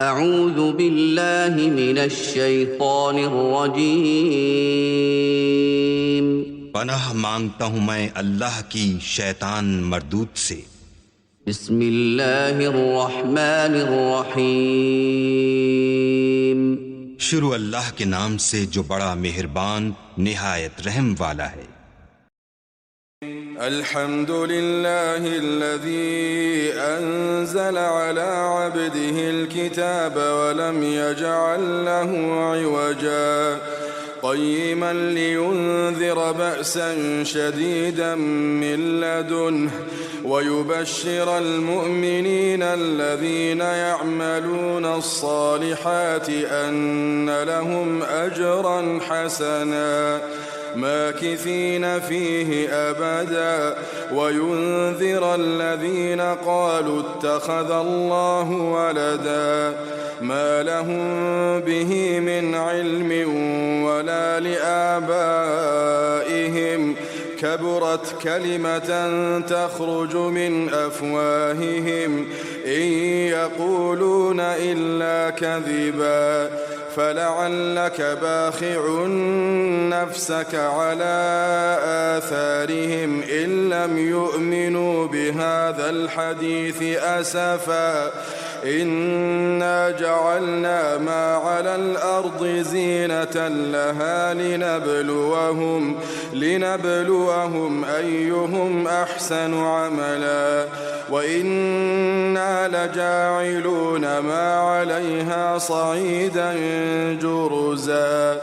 اعوذ باللہ من الشیطان الرجیم۔ پناہ مانگتا ہوں میں اللہ کی شیطان مردود سے۔ بسم اللہ الرحمن الرحیم۔ شروع اللہ کے نام سے جو بڑا مہربان نہایت رحم والا ہے۔ الحمد لله الذي أنزل على عبده الكتاب ولم يجعل له عوجا قيما لينذر بأسا شديدا من لدنه ويبشر المؤمنين الذين يعملون الصالحات أن لهم أجرا حسنا ماكثين فيه أبدا وينذر الذين قالوا اتخذ الله ولدا ما لهم به من علم ولا لآبائهم كبرت كلمة تخرج من أفواههم إن يقولون إلا كذبا فلعلك باخع نفسك على آثارهم إن لم يؤمنوا بهذا الحديث أسفا إنا جعلنا ما على الأرض زينة لها لنبلوهم أيهم أحسن عملا وإنا لجاعلون ما عليها صعيدا جرزا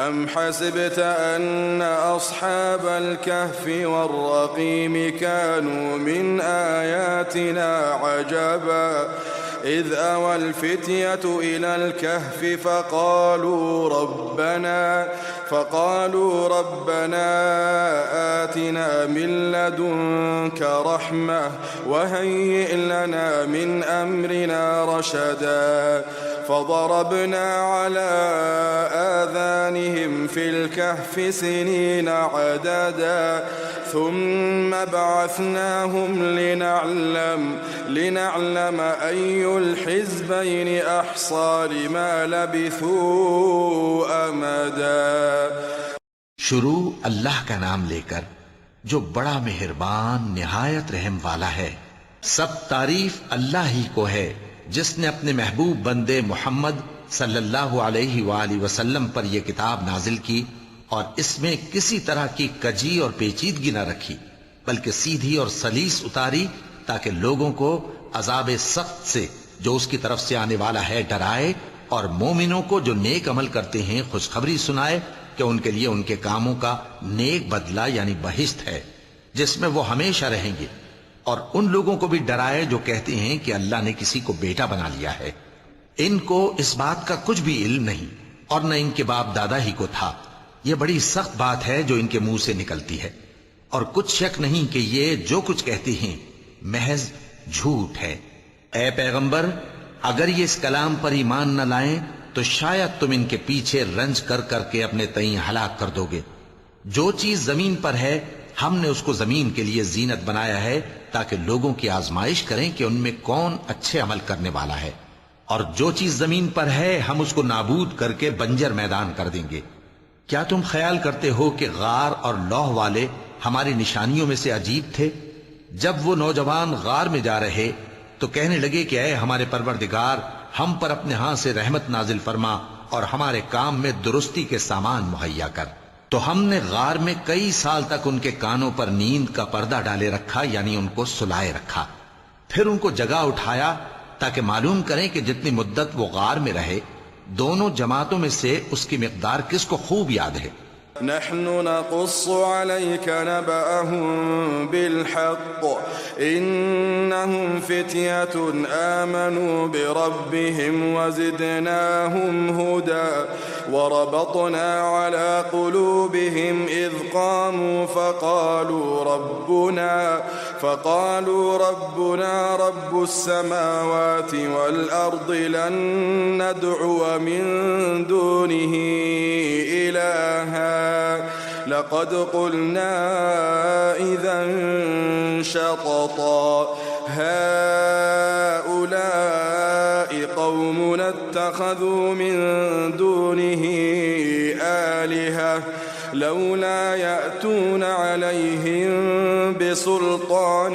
أم حسبت أن أصحاب الكهف والرقيم كانوا من آياتنا عجبا إذ أوى الفتية إلى الكهف فقالوا ربنا آتنا من لدنك رحمة وهيئ لنا من أمرنا رشدا فضربنا على آذانهم في الكهف سنين عددا ثم بعثناهم لنعلم أي الحزبين أحصى لما لبثوا أمدا۔ شروع اللہ کا نام لے کر جو بڑا مہربان نہایت رحم والا ہے۔ سب تعریف اللہ ہی کو ہے جس نے اپنے محبوب بندے محمد صلی اللہ علیہ وآلہ وسلم پر یہ کتاب نازل کی اور اس میں کسی طرح کی کجی اور پیچیدگی نہ رکھی بلکہ سیدھی اور سلیس اتاری تاکہ لوگوں کو عذاب سخت سے جو اس کی طرف سے آنے والا ہے ڈرائے اور مومنوں کو جو نیک عمل کرتے ہیں خوشخبری سنائے کہ ان کے لیے ان کے کاموں کا نیک بدلہ یعنی بہشت ہے جس میں وہ ہمیشہ رہیں گے، اور ان لوگوں کو بھی ڈرائے جو کہتے ہیں کہ اللہ نے کسی کو بیٹا بنا لیا ہے۔ ان کو اس بات کا کچھ بھی علم نہیں اور نہ ان کے باپ دادا ہی کو تھا۔ یہ بڑی سخت بات ہے جو ان کے منہ سے نکلتی ہے، اور کچھ شک نہیں کہ یہ جو کچھ کہتے ہیں محض جھوٹ ہے۔ اے پیغمبر، اگر یہ اس کلام پر ایمان نہ لائیں تو شاید تم ان کے پیچھے رنج کر کر کے اپنے تئیں ہلاک کر دو گے۔ جو چیز زمین پر ہے ہم نے اس کو زمین کے لیے زینت بنایا ہے تاکہ لوگوں کی آزمائش کریں کہ ان میں کون اچھے عمل کرنے والا ہے، اور جو چیز زمین پر ہے ہم اس کو نابود کر کے بنجر میدان کر دیں گے۔ کیا تم خیال کرتے ہو کہ غار اور لوح والے ہماری نشانیوں میں سے عجیب تھے؟ جب وہ نوجوان غار میں جا رہے تو کہنے لگے کہ اے ہمارے پروردگار، ہم پر اپنے ہاں سے رحمت نازل فرما اور ہمارے کام میں درستی کے سامان مہیا کر۔ تو ہم نے غار میں کئی سال تک ان کے کانوں پر نیند کا پردہ ڈالے رکھا، یعنی ان کو سلائے رکھا، پھر ان کو جگہ اٹھایا تاکہ معلوم کریں کہ جتنی مدت وہ غار میں رہے دونوں جماعتوں میں سے اس کی مقدار کس کو خوب یاد ہے۔ نحن نقص عليك نبأهم بالحق إنهم فتية آمنوا بربهم وزدناهم هدى وربطنا على قلوبهم إذ قاموا فقالوا ربنا رب السماوات والأرض لن ندعو من دونه إلها لقد قلنا إذا شططا هؤلاء قوم قوم اتخذوا من دونه آلهة لولا يأتون عليهم بسلطان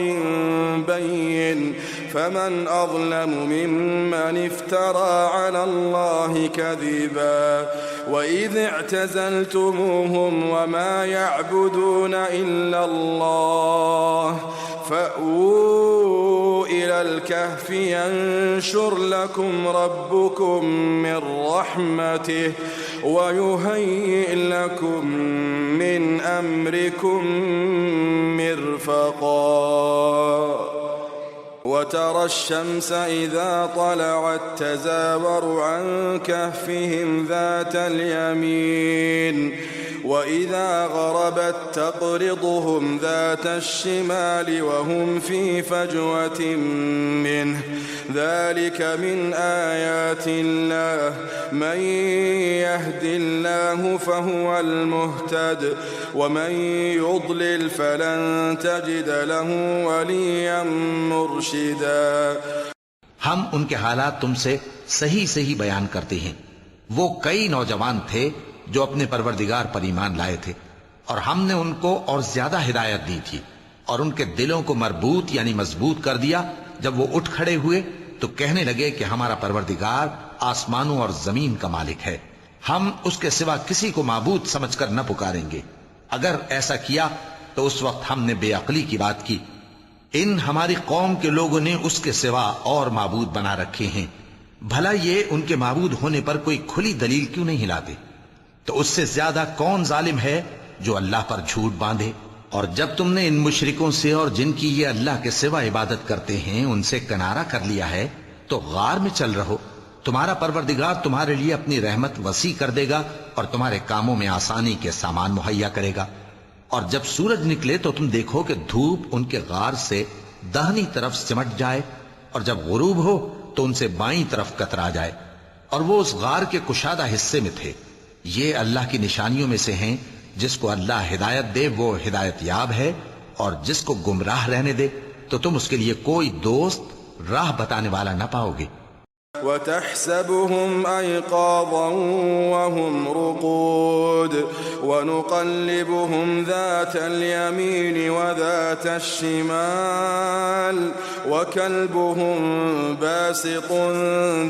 بين فمن أظلم ممن افترى على الله كذبا وإذ اعتزلتموهم وما يعبدون إلا الله فأووا إلى الكهف ينشر لكم ربكم من رحمته ويهيئ لكم من أمركم مرفقا وترى الشمس إذا طلعت تزاور عن كهفهم ذات اليمين وإذا غربت تقرضهم ذات الشمال وهم في فجوة منه ذلك من آيات الله من يهد الله فهو المهتد ومن يضلل فلن تجد له وليا مرشدا। हम उनके हालात तुमसे सही सही बयान करते हैं। वो कई नौजवान थे जो अपने परवरदिगार पर ईमान लाए थे और हमने उनको और ज्यादा हिदायत दी थी और उनके दिलों को मरबूत यानी मजबूत कर दिया। जब वो उठ खड़े हुए तो कहने लगे कि हमारा परवरदिगार आसमानों और जमीन का मालिक है, हम उसके सिवा किसी को माबूद समझकर न पुकारेंगे। अगर ऐसा किया तो उस वक्त हमने बेअक्ली की बात की। इन हमारी कौम के लोगों ने उसके सिवा और माबूद बना रखे हैं, भला ये उनके माबूद होने पर कोई खुली दलील क्यों नहीं लाते? तो उससे ज्यादा कौन जालिम है जो अल्लाह पर झूठ बांधे। और जब तुमने इन मुशरिकों से और जिनकी ये अल्लाह के सिवा इबादत करते हैं उनसे किनारा कर लिया है तो गार में चल रहो, तुम्हारा परवरदिगार तुम्हारे लिए अपनी रहमत वसी कर देगा और तुम्हारे कामों में आसानी के सामान मुहैया करेगा। और जब सूरज निकले तो तुम देखो कि धूप उनके गार से दाहिनी तरफ सिमट जाए और जब गुरूब हो तो उनसे बाईं तरफ कतरा जाए और वो उस गार के कुशादा हिस्से में थे। ये अल्लाह की निशानियों में से हैं। जिसको अल्लाह हिदायत दे वो हिदायत याब है और जिसको गुमराह रहने दे तो तुम उसके लिए कोई दोस्त राह बताने वाला न पाओगे। وتحسبهم أيقاظا وهم رقود ونقلبهم ذات اليمين وذات الشمال وكلبهم باسط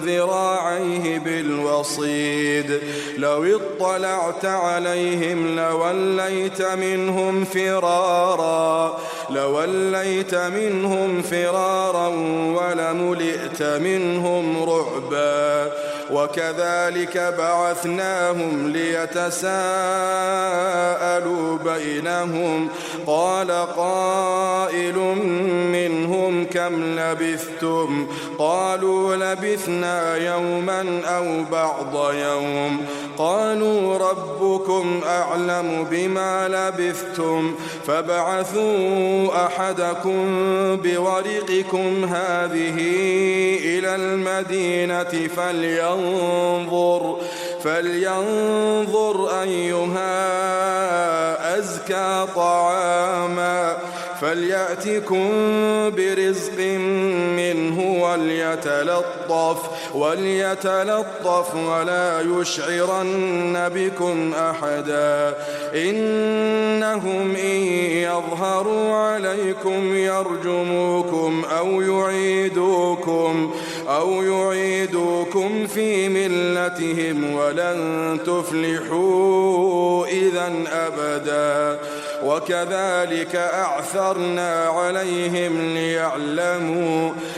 ذراعيه بالوصيد لو اطلعت عليهم لوليت منهم فرارا ولملئت منهم رعبا وكذلك بعثناهم ليتساءلوا بينهم قال قائل منهم كم لبثتم قالوا لبثنا يوما أو بعض يوم قالوا ربكم أعلم بما لبثتم فابعثوا أحدكم بورقكم هذه إلى المدينة فلينظر أيها أزكى طعاما فليأتكم برزق منه وليتلطف ولا يشعرن بكم أحدا إنهم إن يظهروا عليكم يرجموكم أو يعيدوكم في ملتهم ولن تفلحوا إذا أبدا وكذلك أعثرنا عليهم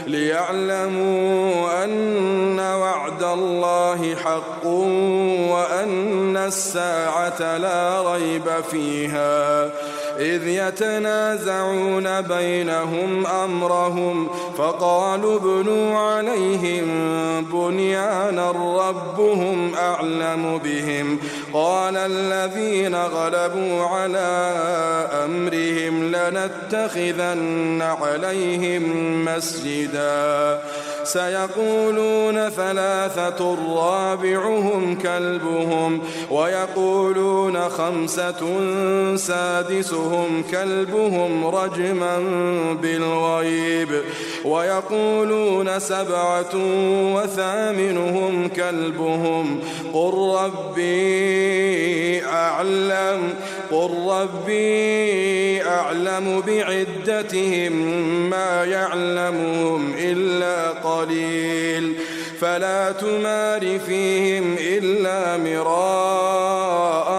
ليعلموا أن وعد الله حق وأن الساعة لا ريب فيها إذ يتنازعون بينهم أمرهم فقالوا ابنوا عليهم بنيانا ربهم أعلم بهم قال الذين غلبوا على أمرهم لنتخذن عليهم مسجدا سيقولون ثلاثة رابعهم كلبهم ويقولون خمسة سادسهم كلبهم رجما بالغيب ويقولون سبعة وثامنهم كلبهم قل ربي أعلم بعدتهم ما يعلمهم إلا قليل فلا تمار فيهم إلا مراء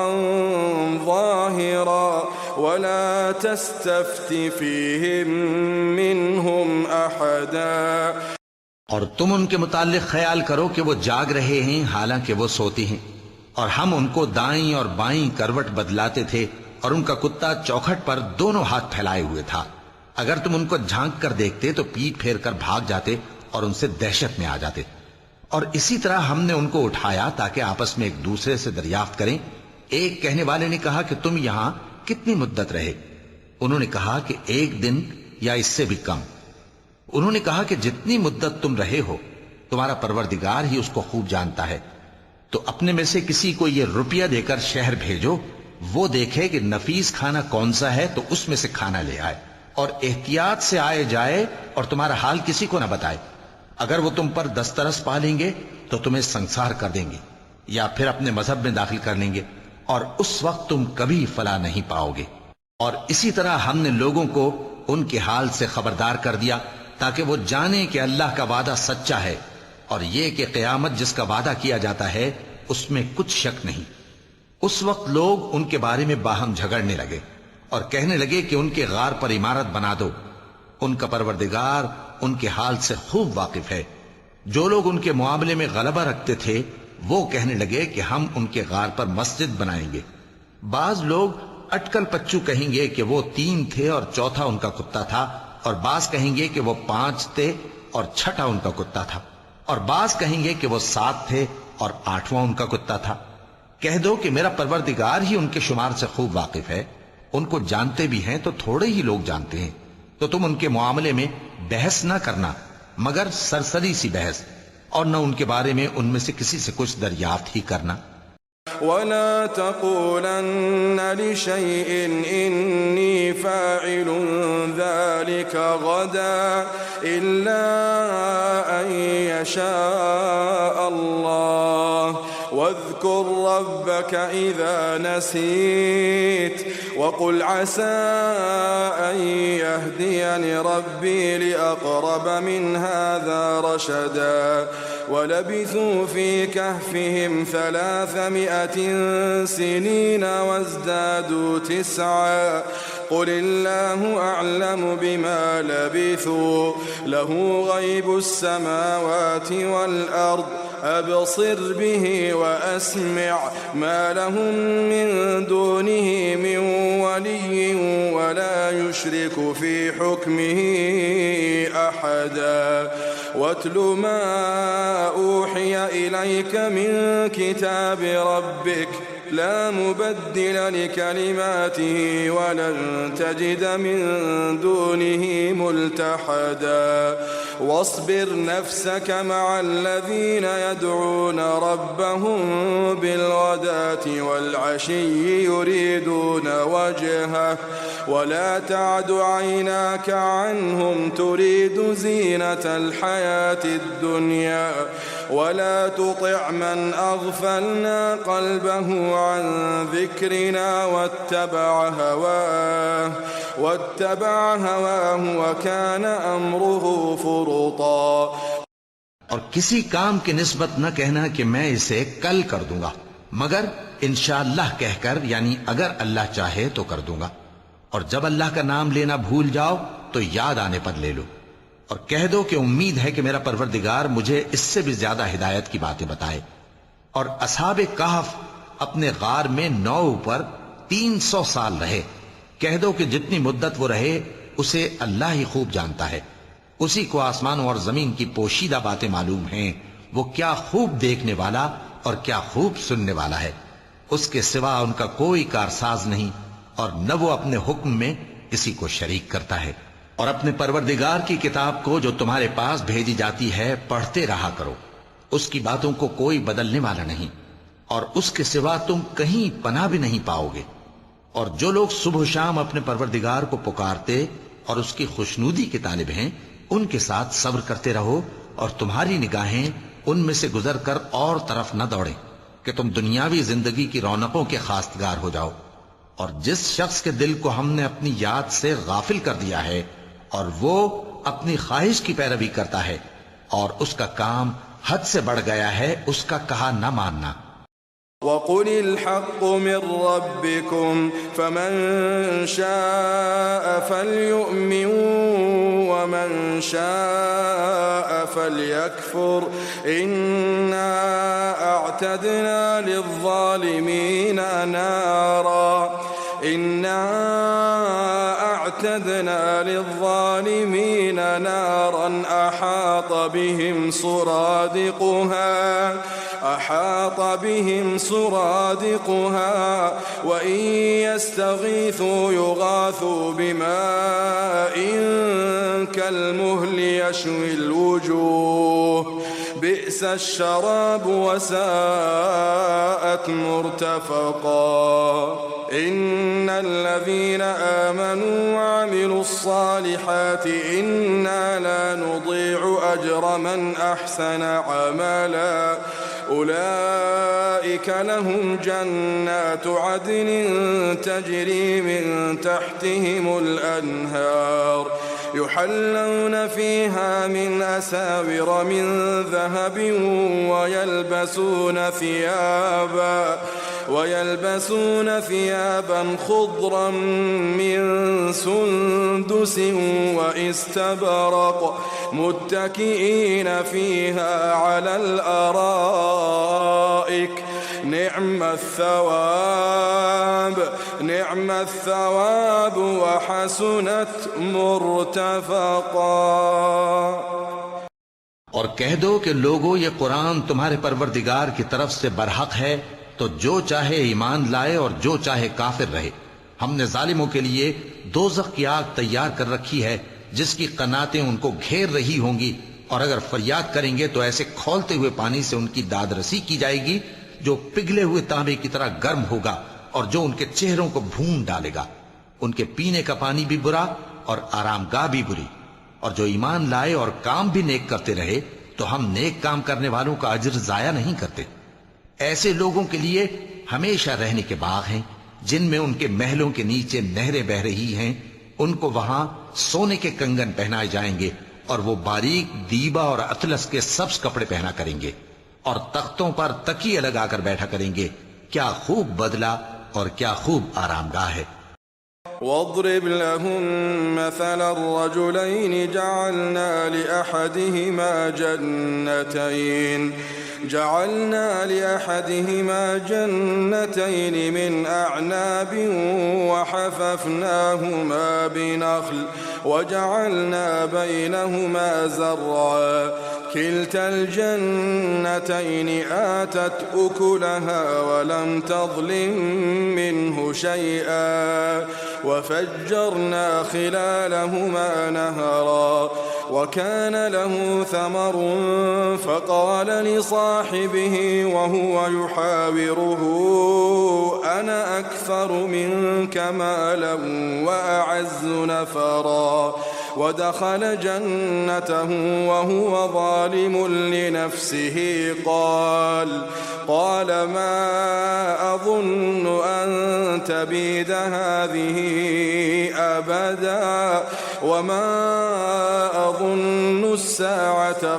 ظاهرا ولا تستفت فيهم منهم أحدا. اور تم ان کے متعلق خیال کرو کہ وہ جاگ رہے ہیں حالانکہ وہ سوتے ہیں، اور ہم ان کو دائیں اور بائیں کروٹ بدلاتے تھے، اور ان کا کتا چوکھٹ پر دونوں ہاتھ پھیلائے ہوئے تھا. اگر تم ان کو جھانک کر دیکھتے تو پیٹ پھیر کر بھاگ جاتے اور ان سے دہشت میں آ جاتے. اور اسی طرح ہم نے ان کو اٹھایا تاکہ آپس میں ایک دوسرے سے دریافت کریں. ایک کہنے والے نے کہا کہ تم یہاں کتنی مدت رہے؟ انہوں نے کہا کہ 1 دن یا اس سے بھی کم. انہوں نے کہا کہ جتنی مدت تم رہے ہو تمہارا پروردگار ہی اس کو خوب جانتا ہے. تو اپنے میں سے کسی کو یہ روپیہ دے کر شہر بھیجو، وہ دیکھے کہ نفیس کھانا کون سا ہے تو اس میں سے کھانا لے آئے، اور احتیاط سے آئے جائے اور تمہارا حال کسی کو نہ بتائے. اگر وہ تم پر دسترس پا لیں گے تو تمہیں سنسار کر دیں گے یا پھر اپنے مذہب میں داخل کر لیں گے، اور اس وقت تم کبھی فلاح نہیں پاؤ گے. اور اسی طرح ہم نے لوگوں کو ان کے حال سے خبردار کر دیا تاکہ وہ جانیں کہ اللہ کا وعدہ سچا ہے، اور یہ کہ قیامت جس کا وعدہ کیا جاتا ہے اس میں کچھ شک نہیں. اس وقت لوگ ان کے بارے میں باہم جھگڑنے لگے اور کہنے لگے کہ ان کے غار پر عمارت بنا دو. ان کا پروردگار ان کے حال سے خوب واقف ہے. جو لوگ ان کے معاملے میں غلبہ رکھتے تھے وہ کہنے لگے کہ ہم ان کے غار پر مسجد بنائیں گے. بعض لوگ اٹکل پچو کہیں گے کہ وہ 3 تھے اور چوتھا ان کا کتا تھا، اور بعض کہیں گے کہ وہ 5 تھے اور چھٹا ان کا کتا تھا، اور بعض کہیں گے کہ وہ 7 تھے اور 8واں ان کا کتا تھا. کہہ دو کہ میرا پروردگار ہی ان کے شمار سے خوب واقف ہے. ان کو جانتے بھی ہیں تو تھوڑے ہی لوگ جانتے ہیں. تو تم ان کے معاملے میں بحث نہ کرنا مگر سرسری سی بحث، اور نہ ان کے بارے میں ان میں سے کسی سے کچھ دریافت ہی کرنا. ولا تقولن لشيء إني فاعل ذلك غدا إلا أن يشاء الله واذكر ربك إذا نسيت وقل عسى أن يهديني ربي لأقرب من هذا رشدا. ولبثوا في كهفهم 300 سنين وازدادوا 9 قل الله أعلم بما لبثوا له غيب السماوات والأرض أبصر به وأسمع ما لهم من دونه من ولي ولا يشرك في حكمه أحدا. واتل ما أوحي إليك من كتاب ربك لا مبدل لكلماته ولن تجد من دونه ملتحدا. واصبر نفسك مع الذين يدعون ربهم بالغداة والعشي يريدون وجهه ولا تعد عيناك عنهم تريد زينة الحياة الدنيا ولا تطع من أغفلنا قلبه عن ذكرنا واتبع هواه وكان أمره فرطا. اور کسی کام کی نسبت نہ کہنا کہ میں اسے کل کر دوں گا مگر انشاءاللہ کہہ کر، یعنی اگر اللہ چاہے تو کر دوں گا. اور جب اللہ کا نام لینا بھول جاؤ تو یاد آنے پر لے لو، اور کہہ دو کہ امید ہے کہ میرا پروردگار مجھے اس سے بھی زیادہ ہدایت کی باتیں بتائے. اور اصحاب کہف اپنے غار میں 9 پر 300 سال رہے. کہہ دو کہ جتنی مدت وہ رہے اسے اللہ ہی خوب جانتا ہے. اسی کو آسمانوں اور زمین کی پوشیدہ باتیں معلوم ہیں. وہ کیا خوب دیکھنے والا اور کیا خوب سننے والا ہے. उसके सिवा उनका कोई कारसाज नहीं और न वो अपने हुक्म में किसी को शरीक करता है। और अपने परवरदिगार की किताब को जो तुम्हारे पास भेजी जाती है पढ़ते रहा करो, उसकी बातों को कोई बदलने वाला नहीं और उसके सिवा तुम कहीं पनाह भी नहीं पाओगे। और जो लोग सुबह शाम अपने परवरदिगार को पुकारते और उसकी खुशनूदी के तालिब हैं, उनके साथ सब्र करते रहो और तुम्हारी निगाहें उनमें से गुजर कर और तरफ न दौड़े कि तुम दुनियावी जिंदगी की रौनकों के खास्तगार हो जाओ। और जिस शख्स के दिल को हमने अपनी याद से गाफिल कर दिया है और वो अपनी ख्वाहिश की पैरवी करता है और उसका काम हद से बढ़ गया है, उसका कहा न मानना। वक़ुलिल हक़्क़ु मिर रब्बिकुम फमन शाअ फलयुमिन वमन शाअ फलयकफुर इन्ना अअतदना लिज़्ज़ालिमीन नारा इन्ना अअतदना लिज़्ज़ालिमीन नारन أحاط بهم سرادقها وإن يستغيثوا يغاثوا بماء كالمهل يشوي الوجوه بئس الشراب وساءت مرتفقا إن الذين آمنوا وعملوا الصالحات إنا لا نضيع أجر من أحسن عملا أولئك لهم جنات عدن تجري من تحتهم الأنهار يحلون فيها من أساور من ذهب ويلبسون ثيابا خضرا من سندس واستبرق متكئين فيها على الأرائك نعم الثواب وحسنت مرتفقا। और कह दो कि लोगों, ये कुरान तुम्हारे परवरदिगार की तरफ से बरहक है, तो जो चाहे ईमान लाए और जो चाहे काफिर रहे। हमने जालिमों के लिए दोज़ख की आग तैयार कर रखी है जिसकी कनातें उनको घेर रही होंगी, और अगर फरियाद करेंगे तो ऐसे खौलते हुए पानी से उनकी दादरसी की जाएगी जो पिघले हुए तांबे की तरह गर्म होगा और जो उनके चेहरों को भून डालेगा। उनके पीने का पानी भी बुरा और आरामगाह भी बुरी। और जो ईमान लाए और काम भी नेक करते रहे तो हम नेक काम करने वालों का अज्र जाया नहीं करते। ऐसे लोगों के लिए हमेशा रहने के बाग हैं जिनमें उनके महलों के नीचे नहरें बह रही हैं। उनको वहां सोने के कंगन पहनाए जाएंगे और वो बारीक दीबा और अतलस के सब्ज कपड़े पहना करेंगे और तख्तों पर तकिए लगाकर बैठा करेंगे। क्या खूब बदला और क्या खूब आरामगाह है। واضرب لهم مثل الرجلين جعلنا لأحدهما جنتين من أعناب وحففناهما بنخل وجعلنا بينهما زرعا كلتا الجنتين آتت أكلها ولم تظلم منه شيئا وفجرنا خلالهما نهرا وكان له ثمر فقال لصاحبه وهو يحاوره أنا أكثر منك مالا وأعز نفرا ودخل جنته وهو ظالم لنفسه قال ما أظن أن تبيد هذه أبدا وما أظن الساعة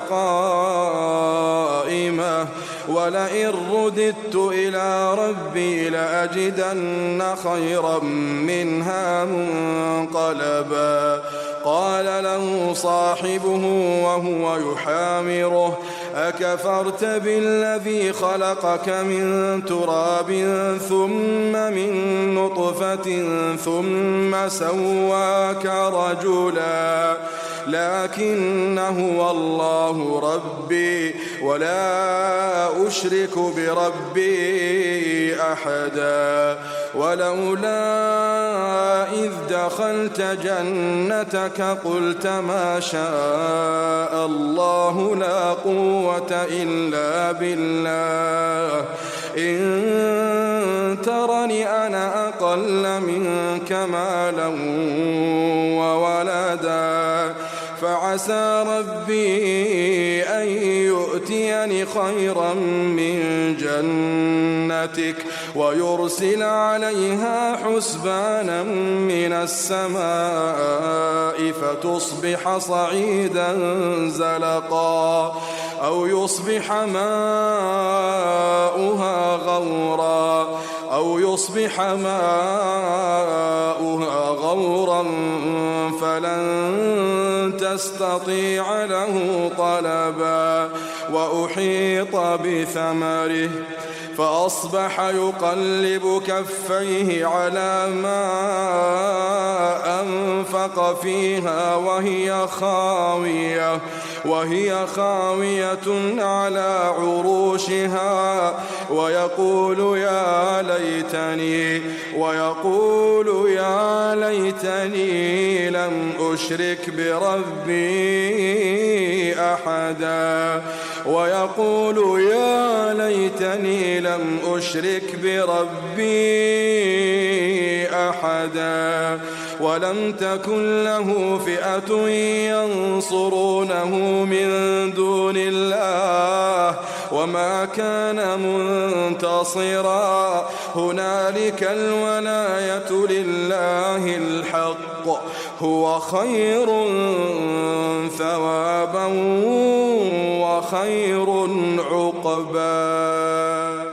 قائمة ولئن رددت إلى ربي لأجدن خيرا منها منقلبا قال له صاحبه وهو يحامره أكفرت بالذي خلقك من تراب ثم من نطفة ثم سواك رجلا لكن هو الله ربي ولا أشرك بربي أحدا ولولا إذ دخلت جنتك قلت ما شاء الله لا قوة إلا بالله إن ترني أنا أقل منك مالا وولدا فعسى ربي أن يؤتيني خيرا من جنتك ويرسل عليها حسبانا من السماء فتصبح صعيدا زلقا أو يصبح ماؤها غورا فلن تستطيع له طلبا وأحيط بثمره فأصبح يقلب كفيه على ما أنفق فيها وهي خاوية على عروشها ويقول يا ليتني لم أشرك بربي أحدا ولم تكن له فئة ينصرونه من دون الله وما كان منتصرا هنالك الولاية لله الحق هو خير ثوابا وخير عقبا۔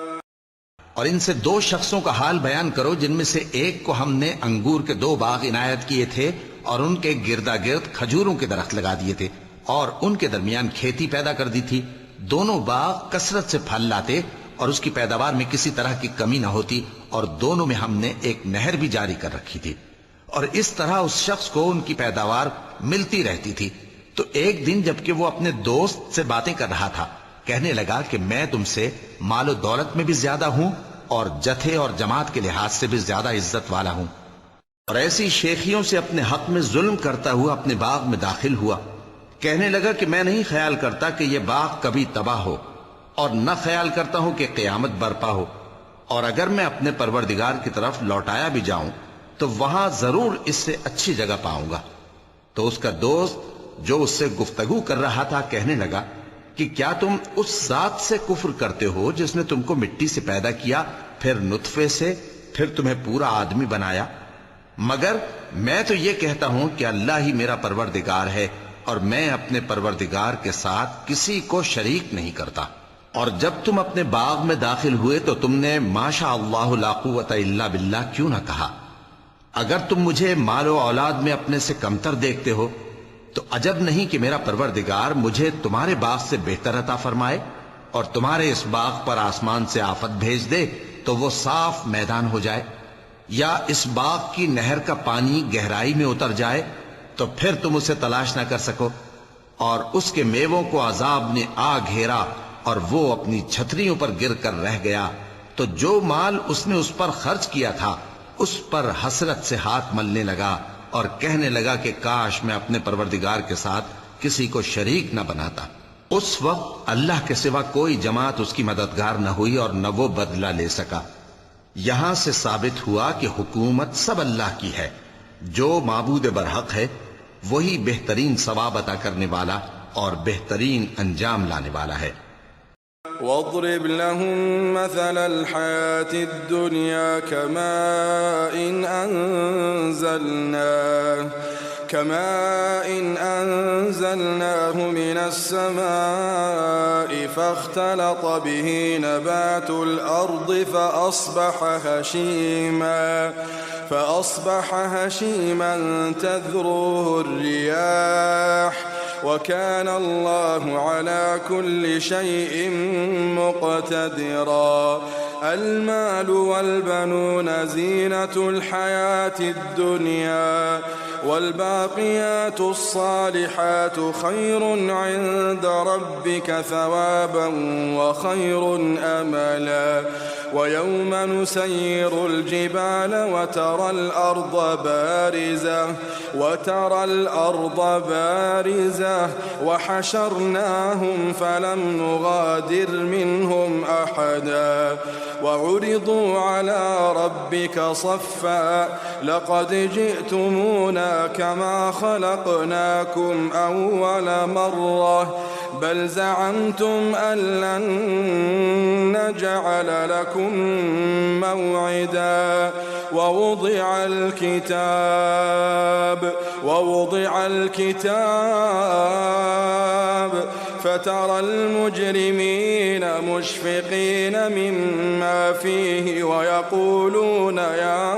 اور ان سے دو شخصوں کا حال بیان کرو جن میں سے ایک کو ہم نے انگور کے 2 باغ عنایت کیے تھے اور ان کے گردا گرد کھجوروں کے درخت لگا دیے تھے اور ان کے درمیان کھیتی پیدا کر دی تھی۔ دونوں باغ کثرت سے پھل لاتے اور اس کی پیداوار میں کسی طرح کی کمی نہ ہوتی اور دونوں میں ہم نے ایک نہر بھی جاری کر رکھی تھی اور اس طرح اس شخص کو ان کی پیداوار ملتی رہتی تھی۔ تو ایک دن جبکہ وہ اپنے دوست سے باتیں کر رہا تھا کہنے لگا کہ میں تم سے مال و دولت میں بھی زیادہ ہوں اور جتھے اور جماعت کے لحاظ سے بھی زیادہ عزت والا ہوں، اور ایسی شیخیوں سے اپنے حق میں ظلم کرتا ہوا اپنے باغ میں داخل ہوا۔ کہنے لگا کہ میں نہیں خیال کرتا کہ یہ باغ کبھی تباہ ہو اور نہ خیال کرتا ہوں کہ قیامت برپا ہو، اور اگر میں اپنے پروردگار کی طرف لوٹایا بھی جاؤں تو وہاں ضرور اس سے اچھی جگہ پاؤں گا۔ تو اس کا دوست جو اس سے گفتگو کر رہا تھا کہنے لگا کہ کیا تم اس ذات سے کفر کرتے ہو جس نے تم کو مٹی سے پیدا کیا، پھر نطفے سے، پھر تمہیں پورا آدمی بنایا؟ مگر میں تو یہ کہتا ہوں کہ اللہ ہی میرا پروردگار ہے اور میں اپنے پروردگار کے ساتھ کسی کو شریک نہیں کرتا۔ اور جب تم اپنے باغ میں داخل ہوئے تو تم نے ماشاء اللہ لا قوت الا باللہ کیوں نہ کہا؟ اگر تم مجھے مال و اولاد میں اپنے سے کمتر دیکھتے ہو تو عجب نہیں کہ میرا پروردگار مجھے تمہارے باغ سے بہتر عطا فرمائے اور تمہارے اس باغ پر آسمان سے آفت بھیج دے تو وہ صاف میدان ہو جائے، یا اس باغ کی نہر کا پانی گہرائی میں اتر جائے تو پھر تم اسے تلاش نہ کر سکو، اور اس کے میووں کو عذاب نے آ گھیرا اور وہ اپنی چھتریوں پر گر کر رہ گیا، تو جو مال اس نے اس پر خرچ کیا تھا اس پر حسرت سے ہاتھ ملنے لگا اور کہنے لگا کہ کاش میں اپنے پروردگار کے ساتھ کسی کو شریک نہ بناتا۔ اس وقت اللہ کے سوا کوئی جماعت اس کی مددگار نہ ہوئی اور نہ وہ بدلہ لے سکا۔ یہاں سے ثابت ہوا کہ حکومت سب اللہ کی ہے، جو معبود برحق ہے وہی بہترین ثواب عطا کرنے والا اور بہترین انجام لانے والا ہے۔ واضرب لهم مثل الحياة الدنيا كماء أنزلناه من السماء فاختلط به نبات الأرض فأصبح هشيما تذروه الرياح وكان الله على كل شيء مقتدرا. المال والبنون زينة الحياة الدنيا، والباقيات الصالحات خير عند ربك ثوابا وخير أملا. ويوم نسير الجبال وترى الأرض بارزة وحشرناهم فلم نغادر منهم أحدا. وعرضوا على ربك صفا لقد جئتمونا كما خلقناكم أول مرة بل زعمتم أن لن نجعل لكم موعدا. ووضع الكتاب فترى المجرمين مشفقين مما فيه ويقولون يا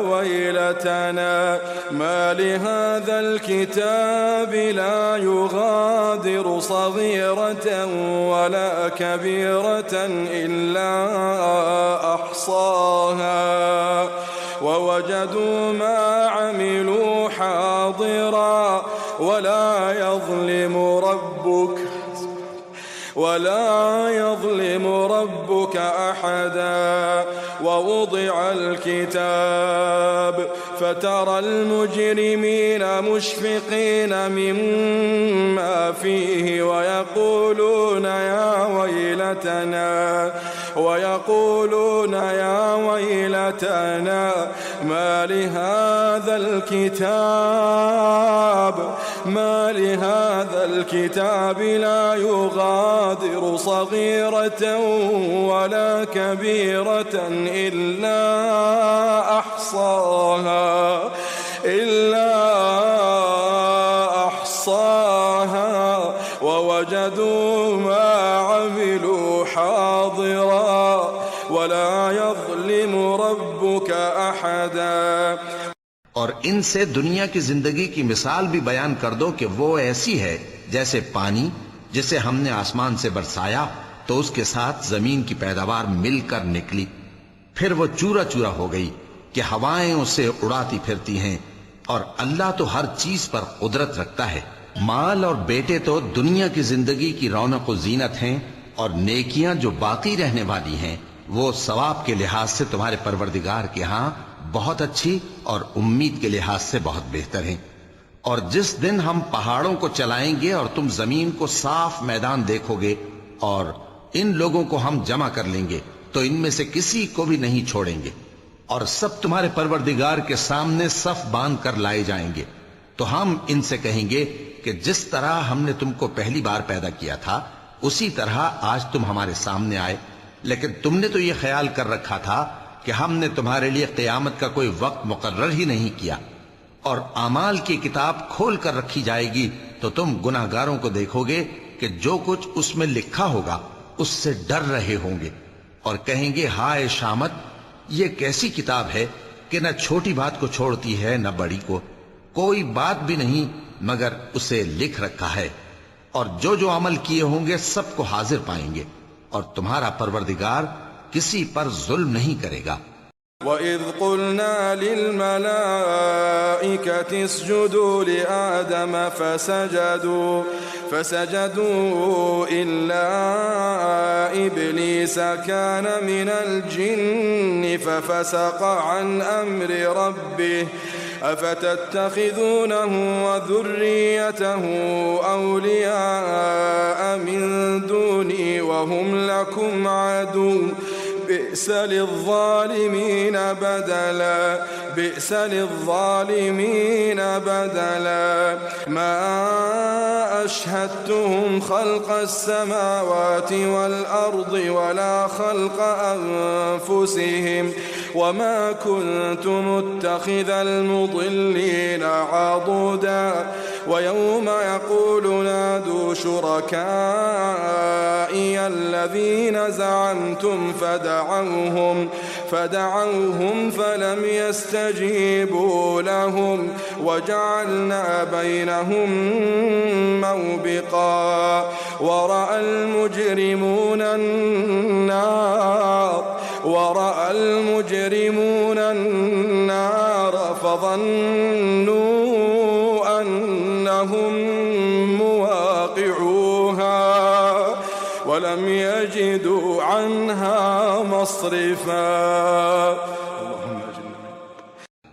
ويلتنا ما لهذا الكتاب لا يغادر صغيرة ولا كبيرة إلا أحصاها ووجدوا ما عملوا حاضرا ولا يظلم ربك أحدا. ووضع الكتاب فترى المجرمين مشفقين مما فيه ويقولون يا ويلتنا ما لهذا الكتاب لا يغادر صغيرة ولا كبيرة إلا أحصاها ووجدوا ما عملوا حاضرا ولا يظلم ربك أحدا. और इनसे दुनिया की जिंदगी की मिसाल भी बयान कर दो कि वो ऐसी है जैसे पानी जिसे हमने आसमान से बरसाया तो उसके साथ जमीन की पैदावार मिलकर निकली, फिर वो चूरा चूरा हो गई कि हवाएं उसे उड़ाती फिरती हैं। और अल्लाह तो हर चीज पर कुदरत रखता है। माल और बेटे तो दुनिया की जिंदगी की रौनक व जीनत हैं, और नेकियां जो बाकी रहने वाली हैं वो सवाब के लिहाज से तुम्हारे परवरदिगार के यहाँ बहुत अच्छी और उम्मीद के लिहाज से बहुत बेहतर हैं। और जिस दिन हम पहाड़ों को चलाएंगे और तुम जमीन को साफ मैदान देखोगे और इन लोगों को हम जमा कर लेंगे तो इनमें से किसी को भी नहीं छोड़ेंगे, और सब तुम्हारे परवरदिगार के सामने सफ बांध कर लाए जाएंगे। तो हम इनसे कहेंगे कि जिस तरह हमने तुमको पहली बार पैदा किया था उसी तरह आज तुम हमारे सामने आए, लेकिन तुमने तो ये ख्याल कर रखा था कि हमने तुम्हारे लिए क़यामत का कोई वक्त मुकर्रर ही नहीं किया। और आमाल की किताब खोल कर रखी जाएगी तो तुम गुनाहगारों को देखोगे कि जो कुछ उसमें लिखा होगा उससे डर रहे होंगे और कहेंगे हाय शामत, ये कैसी किताब है कि न छोटी बात को छोड़ती है न बड़ी को, कोई बात भी नहीं मगर उसे लिख रखा है, और जो जो अमल किए होंगे सबको हाजिर पाएंगे, और तुम्हारा परवरदिगार किसी पर जुल्म नहीं करेगा। وَإِذْ قُلْنَا لِلْمَلَائِكَةِ اسْجُدُوا لِآدَمَ فسجدوا إلا إبليس كان من الجن ففسق عن أمر ربه أفتتخذونه وذريته أولياء من دوني وهم لكم عدو بئس للظالمين بدلا ما أشهدتهم خلق السماوات والأرض ولا خلق أنفسهم وما كنت متخذ المضلين عضدا ويوم يقول نادوا شركائي الذين زعمتم فدعوهم فلم يستجيبوا لهم وجعلنا بينهم موبقا ورأى المجرمون النار فظنوا أنهم مواقعوها ولم يجدوا عنها مصرفا.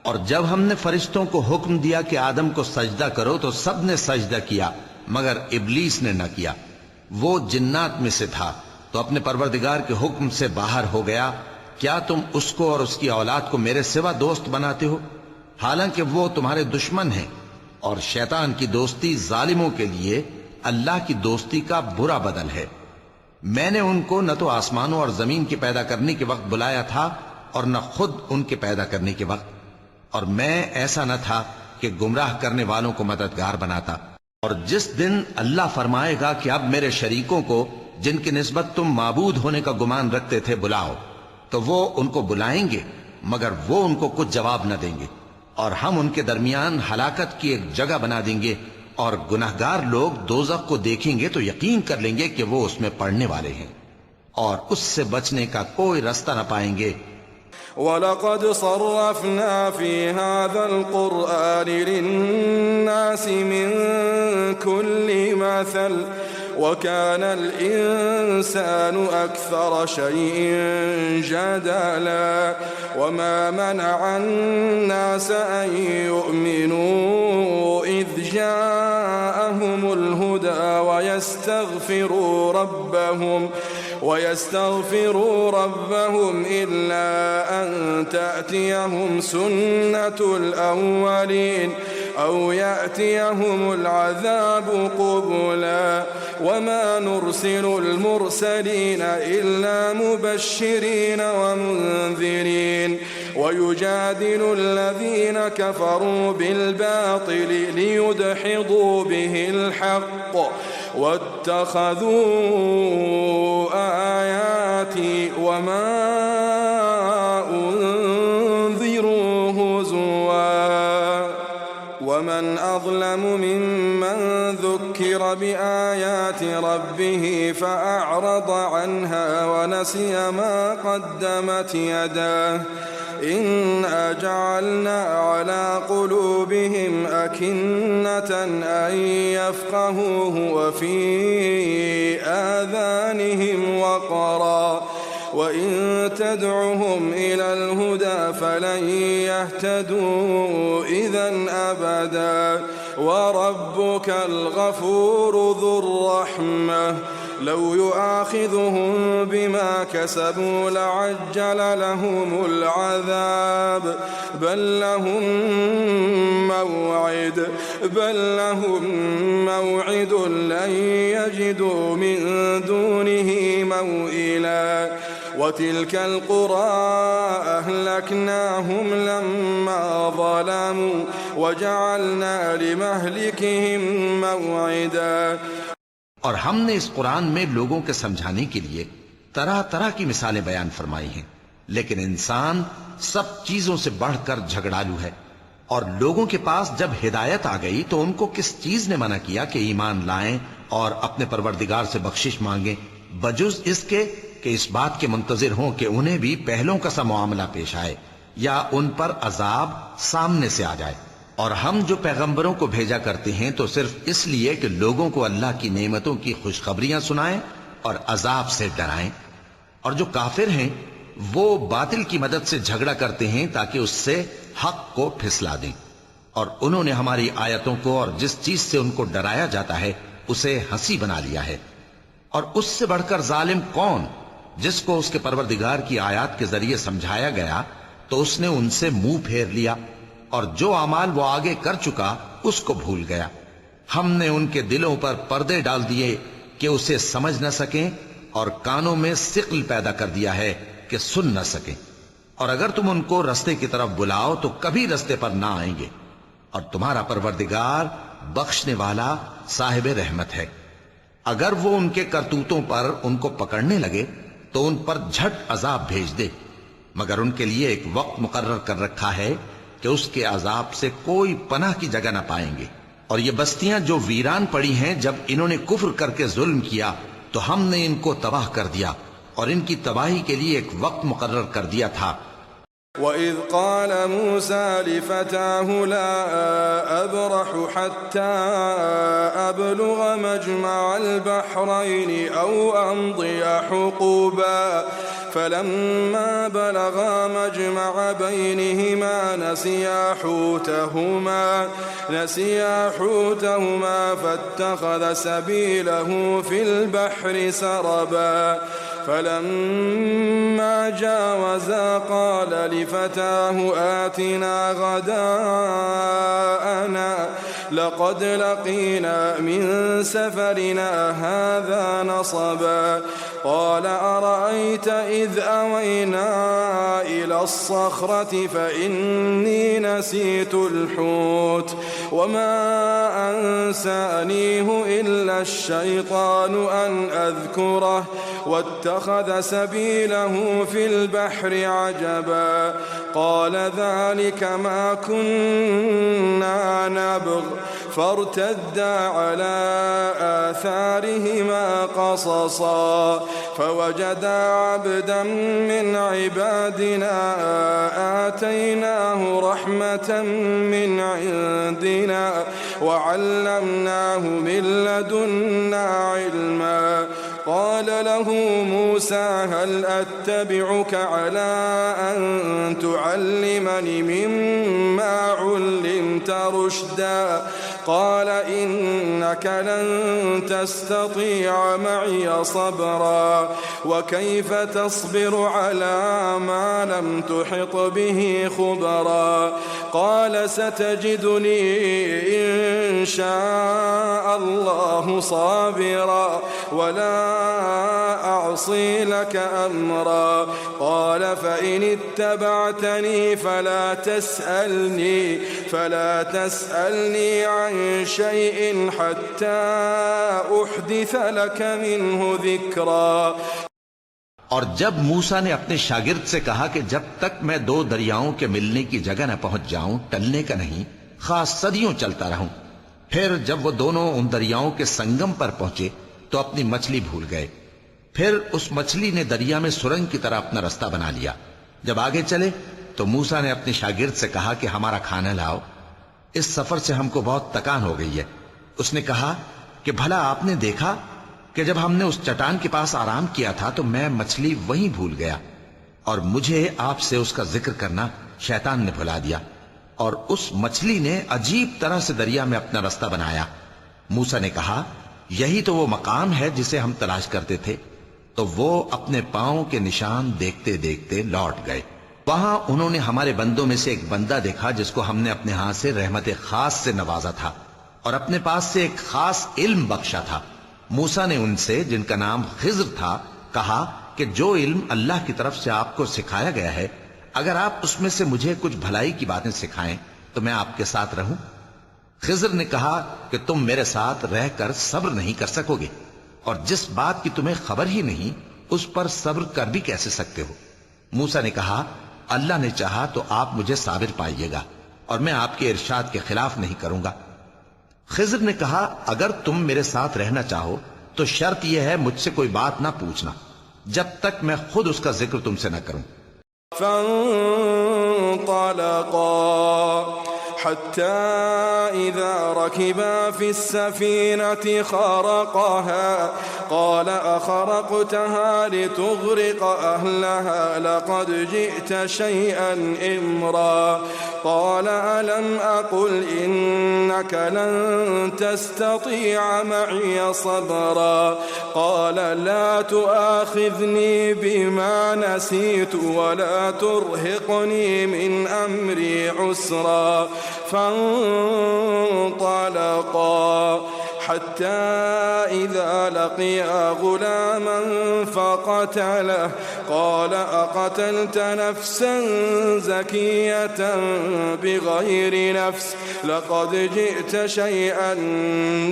اور جب ہم نے فرشتوں کو حکم دیا کہ آدم کو سجدہ کرو تو سب نے سجدہ کیا مگر ابلیس نے نہ کیا. وہ جنات میں سے تھا تو اپنے پروردگار کے حکم سے باہر ہو گیا. کیا تم اس کو اور اس کی اولاد کو میرے سوا دوست بناتے ہو حالانکہ وہ تمہارے دشمن ہیں. اور شیطان کی دوستی ظالموں کے لیے اللہ کی دوستی کا برا بدل ہے. میں نے ان کو نہ تو آسمانوں اور زمین کے پیدا کرنے کے وقت بلایا تھا اور نہ خود ان کے پیدا کرنے کے وقت. اور میں ایسا نہ تھا کہ گمراہ کرنے والوں کو مددگار بناتا. اور جس دن اللہ فرمائے گا کہ اب میرے شریکوں کو جن کی نسبت تم معبود ہونے کا گمان رکھتے تھے بلاؤ تو وہ ان کو بلائیں گے مگر وہ ان کو کچھ جواب نہ دیں گے. اور ہم ان کے درمیان ہلاکت کی ایک جگہ بنا دیں گے اور گناہگار لوگ دوزخ کو دیکھیں گے تو یقین کر لیں گے کہ وہ اس میں پڑنے والے ہیں اور اس سے بچنے کا کوئی رستہ نہ پائیں گے. وَلَقَدْ صَرَّفْنَا فِي هَذَا الْقُرْآنِ لِلنَّاسِ مِنْ كُلِّ مَثَلٍ وَكَانَ الْإِنسَانُ أَكْثَرَ شَيْءٍ جَدَلًا وَمَا مَنَعَ النَّاسَ أَن يُؤْمِنُوا إِذْ جَاءَهُمُ الْهُدَى ويستغفروا ربهم إلا أن تأتيهم سنة الأولين أو يأتيهم العذاب قبلا وما نرسل المرسلين إلا مبشرين ومنذرين ويجادل الذين كفروا بالباطل ليدحضوا به الحق واتخذوا آياتي وما أنذروا هزوا ومن أظلم ممن ذكر بآيات ربه فأعرض عنها ونسي ما قدمت يداه إنا جعلنا على قلوبهم أكنة أن يفقهوه وفي آذانهم وقرا وإن تدعهم إلى الهدى فلن يهتدوا إذن أبدا وربك الغفور ذو الرحمة لو يؤاخذهم بما كسبوا لعجل لهم العذاب بل لهم موعد لن يجدوا من دونه موئلا وتلك القرى أهلكناهم لما ظلموا وجعلنا لمهلكهم موعدا. اور ہم نے اس قرآن میں لوگوں کے سمجھانے کے لیے طرح طرح کی مثالیں بیان فرمائی ہیں لیکن انسان سب چیزوں سے بڑھ کر جھگڑالو ہے. اور لوگوں کے پاس جب ہدایت آ گئی تو ان کو کس چیز نے منع کیا کہ ایمان لائیں اور اپنے پروردگار سے بخشش مانگیں بجز اس کے کہ اس بات کے منتظر ہوں کہ انہیں بھی پہلوں کا سا معاملہ پیش آئے یا ان پر عذاب سامنے سے آ جائے. اور ہم جو پیغمبروں کو بھیجا کرتے ہیں تو صرف اس لیے کہ لوگوں کو اللہ کی نعمتوں کی خوشخبریاں سنائیں اور عذاب سے ڈرائیں. اور جو کافر ہیں وہ باطل کی مدد سے جھگڑا کرتے ہیں تاکہ اس سے حق کو پھسلا دیں. اور انہوں نے ہماری آیتوں کو اور جس چیز سے ان کو ڈرایا جاتا ہے اسے ہنسی بنا لیا ہے. اور اس سے بڑھ کر ظالم کون جس کو اس کے پروردگار کی آیات کے ذریعے سمجھایا گیا تو اس نے ان سے منہ پھیر لیا اور جو اعمال وہ آگے کر چکا اس کو بھول گیا. ہم نے ان کے دلوں پر پردے ڈال دیے کہ اسے سمجھ نہ سکیں اور کانوں میں ثقل پیدا کر دیا ہے کہ سن نہ سکیں. اور اگر تم ان کو رستے کی طرف بلاؤ تو کبھی رستے پر نہ آئیں گے. اور تمہارا پروردگار بخشنے والا صاحب رحمت ہے. अगर वो उनके करतूतों पर उनको पकड़ने लगे तो उन पर झट अजाब भेज दे, मगर उनके लिए एक वक्त मुकर्रर कर रखा है कि उसके अजाब से कोई पनाह की जगह न पाएंगे। और ये बस्तियां जो वीरान पड़ी हैं, जब इन्होंने कुफ्र करके जुल्म किया तो हमने इनको तबाह कर दिया और इनकी तबाही के लिए एक वक्त मुकर्रर कर दिया था। وإذ قال موسى لفتاه لا أبرح حتى أبلغ مجمع البحرين أو أمضي حقوبا فلما بلغا مجمع بينهما نسيا حوتهما فاتخذ سبيله في البحر سربا فلما جاوزا قال لفتاه آتنا غداءنا لقد لقينا من سفرنا هذا نصبا قال أرأيت إذ أوينا إلى الصخرة فإني نسيت الحوت وما أنسانيه إلا الشيطان أن أذكره واتخذ سبيله في البحر عجبا قال ذلك ما كنا نبغ فارتدا على آثارهما قصصا فوجدا عبدا من عبادنا آتيناه رحمة من عندنا وعلمناه من لدنا علما قال له موسى هل أتبعك على أن تعلمني مما علمت رشدا قال إنك لن تستطيع معي صبرا وكيف تصبر على ما لم تحط به خبرا قال ستجدني إن شاء الله صابرا ولا أعصي لك أمرا قال فإن اتبعتني فلا تسألني عن شيء حتى أحدث لك منه ذكرا। और जब मूसा ने अपने शागिर्द से कहा कि जब तक मैं दो दरियाओं के मिलने की जगह न पहुंच जाऊं, टलने का नहीं, खास सदियों चलता रहूं। फिर जब वो दोनों उन दरियाओं के संगम पर पहुंचे तो अपनी मछली भूल गए। फिर उस मछली ने दरिया में सुरंग की तरह अपना रास्ता बना लिया। जब आगे चले तो मूसा ने अपने शागिर्द से कहा कि हमारा खाना लाओ, इस सफर से हमको बहुत थकान हो गई है। उसने कहा कि भला आपने देखा कि जब हमने उस चट्टान के पास आराम किया था तो मैं मछली वहीं भूल गया और मुझे आपसे उसका जिक्र करना शैतान ने भुला दिया और उस मछली ने अजीब तरह से दरिया में अपना रास्ता बनाया। मूसा ने कहा यही तो वो मकाम है जिसे हम तलाश करते थे। तो वो अपने पांव के निशान देखते देखते लौट गए। वहां उन्होंने हमारे बंदों में से एक बंदा देखा जिसको हमने अपने हाथ से रहमत खास से नवाजा था और अपने पास से एक खास इल्म बख्शा था। मूसा ने उनसे, जिनका नाम खिज्र था, कहा कि जो इल्म अल्लाह की तरफ से आपको सिखाया गया है, अगर आप उसमें से मुझे कुछ भलाई की बातें सिखाएं तो मैं आपके साथ रहूं। खिज्र ने कहा कि तुम मेरे साथ रहकर सब्र नहीं कर सकोगे और जिस बात की तुम्हें खबर ही नहीं उस पर सब्र कर भी कैसे सकते हो। मूसा ने कहा अल्लाह ने चाहा तो आप मुझे साबिर पाइएगा और मैं आपके इरशाद के खिलाफ नहीं करूंगा। खिज्र ने कहा अगर तुम मेरे साथ रहना चाहो तो शर्त यह है मुझसे कोई बात ना पूछना जब तक मैं खुद उसका जिक्र तुमसे न करूं। حتى إذا ركبا في السفينة خرقها قال أخرقتها لتغرق أهلها لقد جئت شيئا إمرا قال ألم أقل إنك لن تستطيع معي صبرا قال لا تؤاخذني بما نسيت ولا ترهقني من أمري عسرا فانطلقا حتى إذا لقيا غلاما فقتله قال أقتلت نفسا زكية بغير نفس لقد جئت شيئا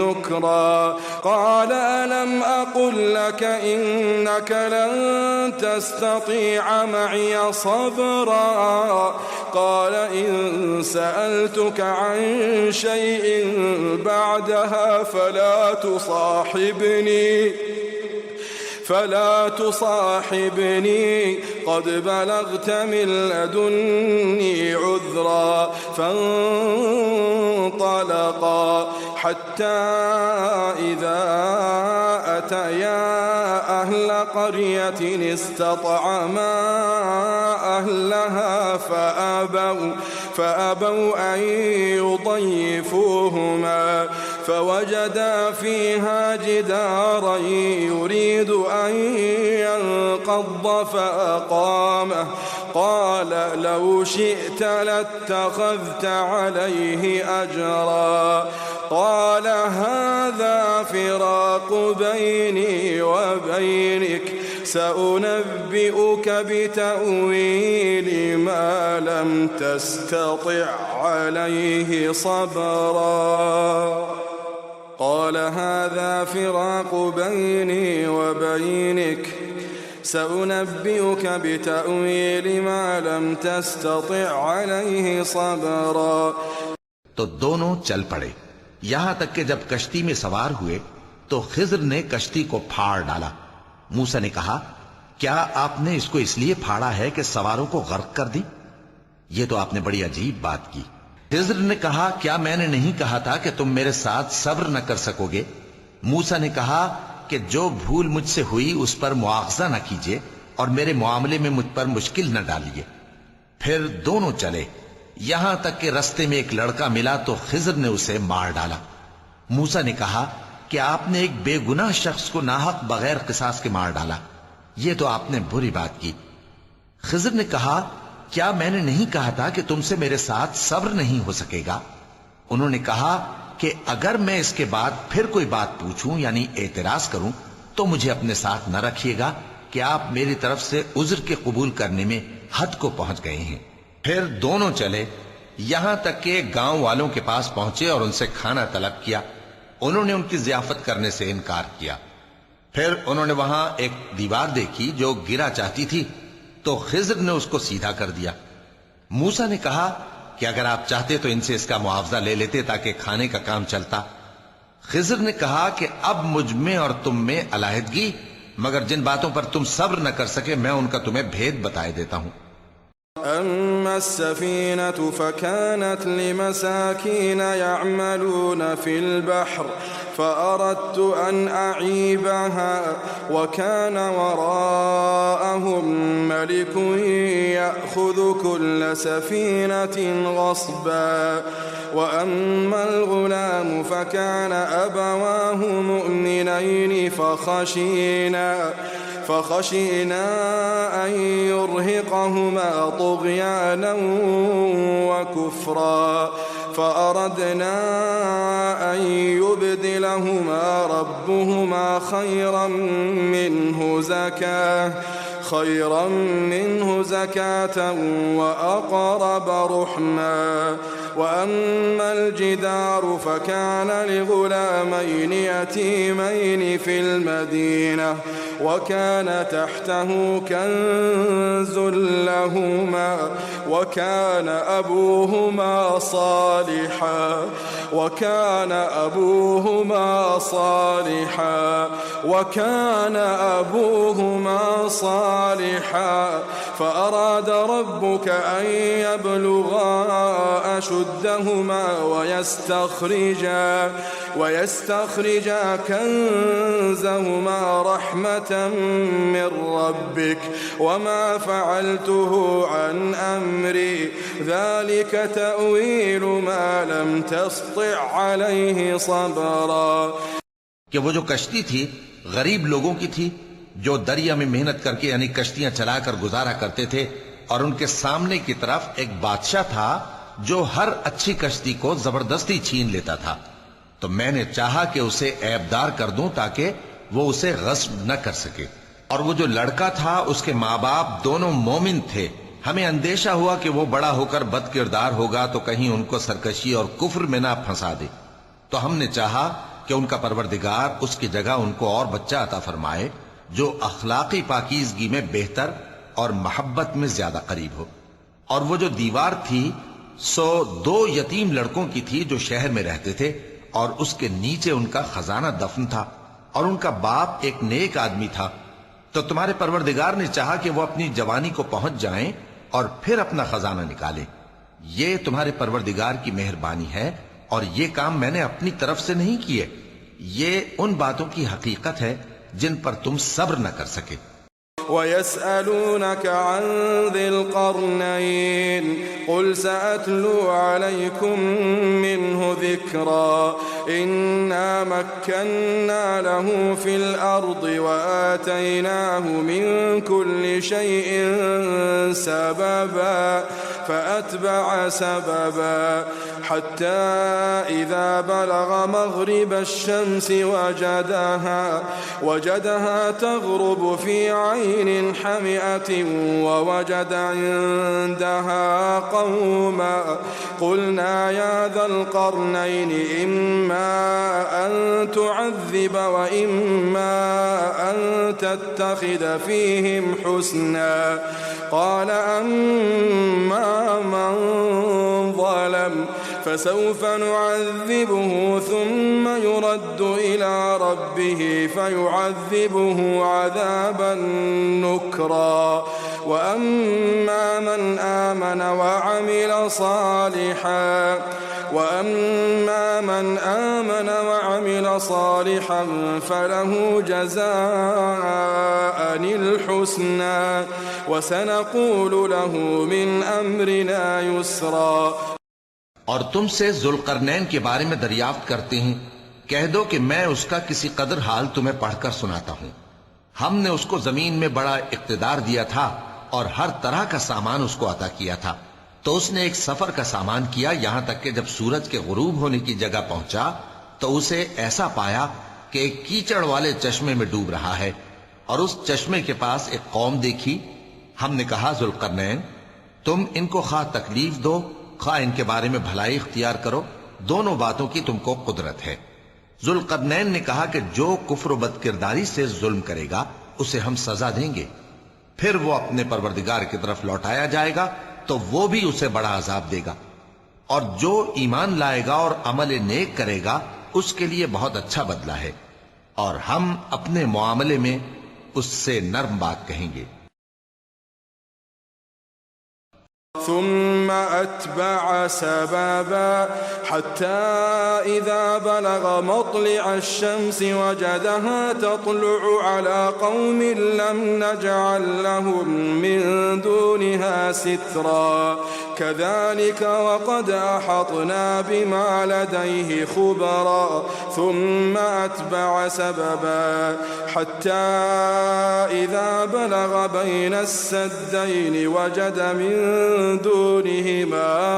نكرا قال ألم أقل لك إنك لن تستطيع معي صبرا قال إن سألتك عن شيء بعدها فلا تصاحبني قد بلغت من لدني عذرا فانطلقا حتى إذا أتيا أهل قرية استطعما أهلها فأبوا أن يضيفوهما فوجدا فيها جدارا يريد أن ينقض فأقامه قال لو شئت لاتخذت عليه أجرا قال هذا فراق بيني وبينك سأنبئك بتأويل ما لم تستطع عليه صبرا قال هذا فراق بيني وبينك سأنبئك بتأويل ما لم تستطع عليه صبرا तो दोनों चल पड़े। यहां तक कि जब कश्ती में सवार हुए तो खिज्र ने कश्ती को फाड़ डाला। मूसा ने कहा, क्या आपने इसको इसलिए फाड़ा है कि सवारों को गर्क कर दी? ये तो आपने बड़ी अजीब बात की। खिज्र ने कहा, क्या मैंने नहीं कहा था कि तुम मेरे साथ सब्र न कर सकोगे? मूसा ने कहा कि जो भूल मुझसे हुई उस पर मुआवजा न कीजिए और मेरे मामले में मुझ पर मुश्किल न डालिए। फिर दोनों चले, यहां तक कि रास्ते में एक लड़का मिला तो खिज्र ने उसे मार डाला। मूसा ने कहा कि आपने एक बेगुनाह शख्स को नाहक बगैर किसास के मार डाला, यह तो आपने बुरी बात की। खिज्र ने कहा, क्या मैंने नहीं कहा था कि तुमसे मेरे साथ सब्र नहीं हो सकेगा? उन्होंने कहा कि अगर मैं इसके बाद फिर कोई बात पूछूं यानी एतराज करूं तो मुझे अपने साथ न रखिएगा कि आप मेरी तरफ से उज्र के कबूल करने में हद को पहुंच गए हैं। फिर दोनों चले, यहां तक कि गांव वालों के पास पहुंचे और उनसे खाना तलब किया। उन्होंने उनकी जियाफत करने से इनकार किया। फिर उन्होंने वहां एक दीवार देखी जो गिरा चाहती थी, तो खिज्र ने उसको सीधा कर दिया। मूसा ने कहा कि अगर आप चाहते तो इनसे इसका मुआवजा ले लेते ताकि खाने का काम चलता। खिज्र ने कहा कि अब मुझ में और तुम में अलहदगी, मगर जिन बातों पर तुम सब्र न कर सके मैं उनका तुम्हें भेद बताए देता हूं। أما السفينة فكانت لمساكين يعملون في البحر فأردت أن أعيبها وكان وراءهم ملك يأخذ كل سفينة غصبا وأما الغلام فكان أبواه مؤمنين فخشينا أن يرهقهما طغيانا وكفرا فأردنا أن يبدلهما ربهما خيرا منه زكاة وأقرب رحما وأما الجدار فكان لغلامين يتيمين في المدينة وكان تحته كنز لهما وكان أبوهما صالحا فأراد ربك أن يبلغا أشدهما ويستخرجا كنزهما رحمة من ربك وما فعلته عن أمري ذلك تأويل ما لم تسطع عليه صبرا। कि वो जो कश्ती थी गरीब लोगों की थी जो दरिया में मेहनत करके यानी कश्तियां चलाकर गुजारा करते थे, और उनके सामने की तरफ एक बादशाह था जो हर अच्छी कश्ती को जबरदस्ती छीन लेता था। तो मैंने चाहा कि उसे ऐबदार कर दूं ताकि वो उसे गस्ब न कर सके। और वो जो लड़का था उसके माँ बाप दोनों मोमिन थे। हमें अंदेशा हुआ कि वो बड़ा होकर बदकिरदार होगा तो कहीं उनको सरकशी और कुफ्र में ना फंसा दे, तो हमने चाहा कि उनका परवरदिगार उसकी जगह उनको और बच्चा अता फरमाए जो अखलाकी पाकीज़गी में बेहतर और मोहब्बत में ज्यादा करीब हो। और वो जो दीवार थी सो 2 यतीम लड़कों की थी जो शहर में रहते थे, और उसके नीचे उनका खजाना दफन था, और उनका बाप एक नेक आदमी था। तो तुम्हारे परवरदिगार ने चाहा कि वो अपनी जवानी को पहुंच जाएं और फिर अपना खजाना निकाले। ये तुम्हारे परवरदिगार की मेहरबानी है, और ये काम मैंने अपनी तरफ से नहीं किए। ये उन बातों की हकीकत है जिन पर तुम सब्र न कर सके। وَيَسْأَلُونَكَ عَنْ ذِي الْقَرْنَيْنِ قُلْ سَأَتْلُو عَلَيْكُمْ مِنْهُ ذِكْرًا إِنَّا مَكَّنَّا لَهُ فِي الْأَرْضِ وَآتَيْنَاهُ مِنْ كُلِّ شَيْءٍ سَبَبًا فَأَتْبَعَ سَبَبًا حَتَّى إِذَا بَلَغَ مَغْرِبَ الشَّمْسِ وجدها تغرب في عين حمئة ووجد عندها قوما قلنا يا ذا القرنين إما أن تعذب وإما أن تتخذ فيهم حسنا قال أما من ظلم فسوف نعذبه ثم يرد إلى ربه فيعذبه عذابا نكرا وأما من آمن وعمل صالحا فله جزاء الحسنى وسنقول له من أمرنا يسرا। और तुमसे जुल्करनैन के बारे में दरियाफ्त करते हैं, कह दो कि मैं उसका किसी कदर हाल तुम्हें पढ़कर सुनाता हूं। हमने उसको जमीन में बड़ा इक्तिदार दिया था और हर तरह का सामान उसको अता किया था। तो उसने एक सफर का सामान किया, यहां तक कि जब सूरज के गुरूब होने की जगह पहुंचा तो उसे ऐसा पाया कि एक कीचड़ वाले चश्मे में डूब रहा है, और उस चश्मे के पास एक कौम देखी। हमने कहा, जुल्करनैन, तुम इनको खा तकलीफ दो खा इनके बारे में भलाई इख्तियार करो, दोनों बातों की तुमको कुदरत है। जुल्करनैन ने कहा कि जो कुफ्र बदकिरदारी से जुल्म करेगा उसे हम सजा देंगे, फिर वो अपने परवरदिगार की तरफ लौटाया जाएगा तो वो भी उसे बड़ा अजाब देगा, और जो ईमान लाएगा और अमल नेक करेगा उसके लिए बहुत अच्छा बदला है, और हम अपने मुआमले में उससे नर्म बात कहेंगे। ثم أتبع سببا حتى إذا بلغ مطلع الشمس وجدها تطلع على قوم لم نجعل لهم من دونها سترا كذلك وقد أحطنا بما لديه خبرا ثم أتبع سببا حتى إذا بلغ بين السدين وجد من دونهما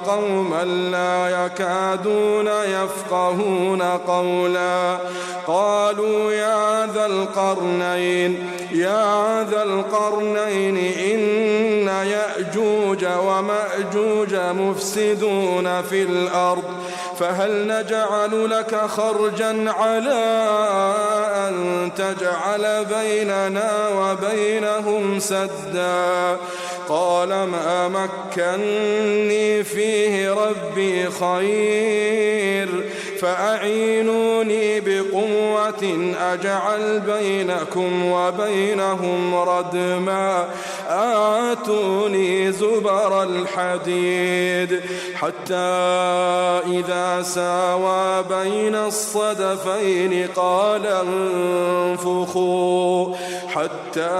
قوما لا يكادون يفقهون قولا قالوا يا ذا القرنين إن يأجوج ومأجوج مفسدون في الأرض فهل نجعل لك خرجا على أن تجعل بيننا وبينهم سدا قال ما مكني فيه ربي خير فأعينوني بقوة أجعل بينكم وبينهم ردما آتوني زبر الحديد حتى إذا ساوى بين الصدفين قال انفخوا حتى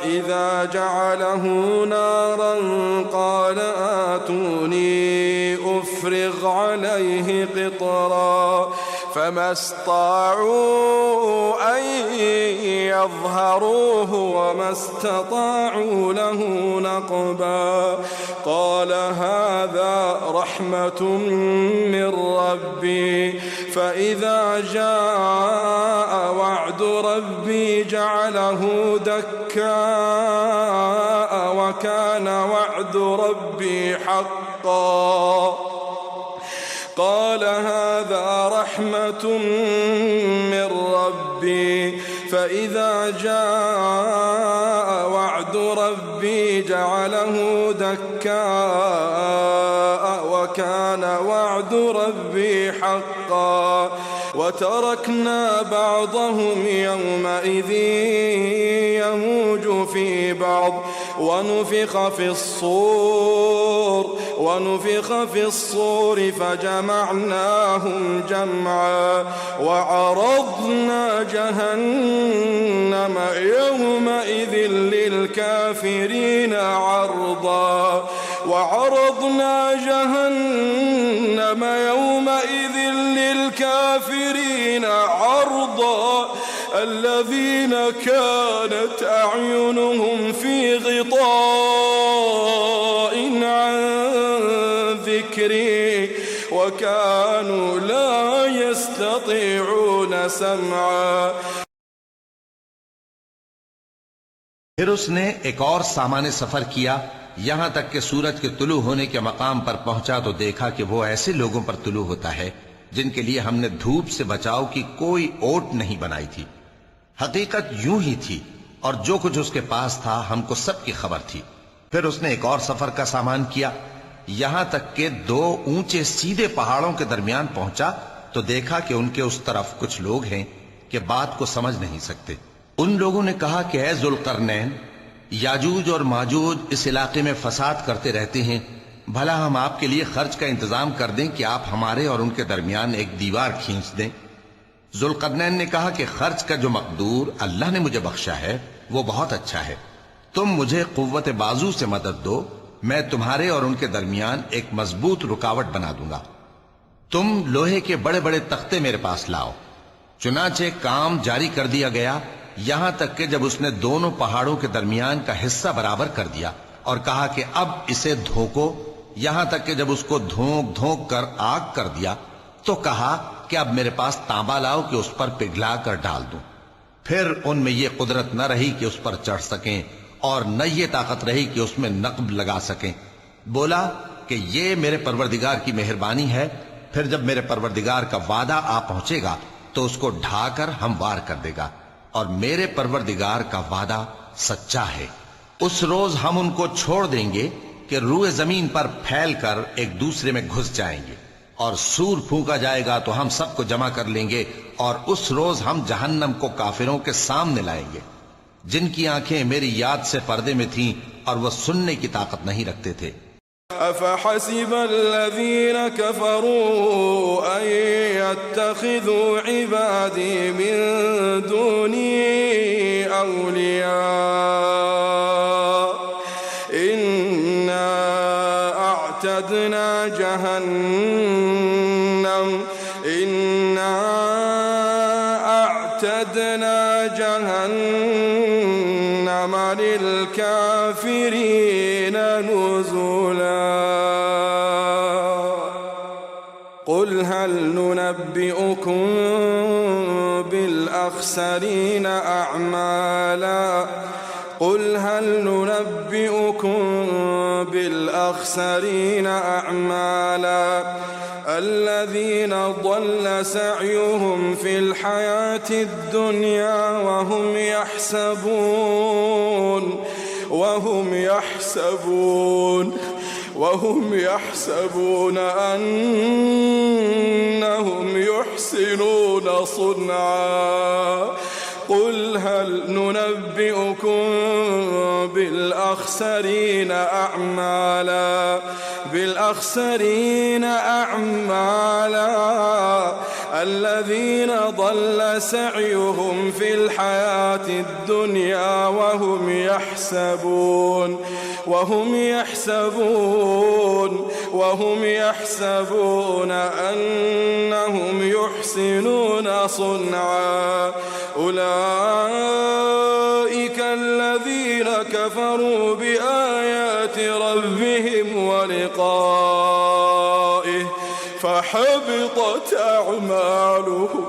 إذا جعله نارا قال آتوني أفرغ عليه قطرا فما استطاعوا أن يظهروه وما استطاعوا له نقبا قال هذا رحمة من ربي فإذا جاء وعد ربي جعله دكاء وكان وعد ربي حقا قال هذا رحمة من ربي فإذا جاء وعد ربي جعله دكاء وكان وعد ربي حقا وتركنا بعضهم يومئذ يموج في بعض ونفخ في الصور فجمعناهم جمعا وعرضنا جهنم يومئذ للكافرين عرضا الذين كانت أعينهم في غطاء عن ذكري وكانوا لا يستطيعون سمعا फिर उसने एक और सामान्य सफर किया यहां तक कि सूरज के तुलू होने के मकाम पर पहुंचा तो देखा कि वो ऐसे लोगों पर तुलू होता है जिनके लिए हमने धूप से बचाव की कोई ओट नहीं बनाई थी। हकीकत यूं ही थी और जो कुछ उसके पास था हमको सबकी खबर थी। फिर उसने एक और सफर का सामान किया यहां तक के दो ऊंचे सीधे पहाड़ों के दरमियान पहुंचा तो देखा कि उनके उस तरफ कुछ लोग हैं कि बात को समझ नहीं सकते। उन लोगों ने कहा कि ऐ जुल्करनैन, याजूज और माजूज इस इलाके में फसाद करते रहते हैं, भला हम आपके लिए खर्च का इंतजाम कर दें कि आप हमारे और उनके दरमियान एक दीवार खींच दें। जुल्करनैन ने कहा कि खर्च का जो मकदूर अल्लाह ने मुझे बख्शा है वो बहुत अच्छा है, तुम मुझे कुव्वत बाजू से मदद दो, मैं तुम्हारे और उनके दरमियान एक मजबूत रुकावट बना दूंगा। तुम लोहे के बड़े बड़े तख्ते मेरे पास लाओ। चुनाचे काम जारी कर दिया गया यहां तक कि जब उसने दोनों पहाड़ों के दरमियान का हिस्सा बराबर कर दिया और कहा कि अब इसे धोको, यहां तक कि जब उसको धोक धोक कर आग कर दिया तो कहा कि अब मेरे पास तांबा लाओ कि उस पर पिघला कर डाल दूं। फिर उनमें यह कुदरत न रही कि उस पर चढ़ सकें और न ये ताकत रही कि उसमें नक्ब लगा सकें। बोला कि ये मेरे परवरदिगार की मेहरबानी है। फिर जब मेरे परवरदिगार का वादा आ पहुंचेगा तो उसको ढाकर हम वार कर देगा और मेरे परवरदिगार का वादा सच्चा है। उस रोज हम उनको छोड़ देंगे कि रूए जमीन पर फैलकर एक दूसरे में घुस जाएंगे और सूर फूंका जाएगा तो हम सबको जमा कर लेंगे और उस रोज हम जहन्नम को काफिरों के सामने लाएंगे जिनकी आंखें मेरी याद से पर्दे में थीं और वह सुनने की ताकत नहीं रखते थे। أفحسب الذين كفروا أن يتخذوا عبادي من دوني أولياء إنا أعتدنا جهنم للكافرين نزلا قل هل ننبئكم بالأخسرين أعمالا الذين ضل سعيهم في الحياة الدنيا وهم يحسبون أنهم يحسنون صنعا قل هل ننبئكم بالأخسرين أعمالا الذين ضل سعيهم في الحياة الدنيا وهم يحسبون أنهم يحسنون صنعا أولئك الذين كفروا بآيات ربهم ولقائه فحبطت أعمالهم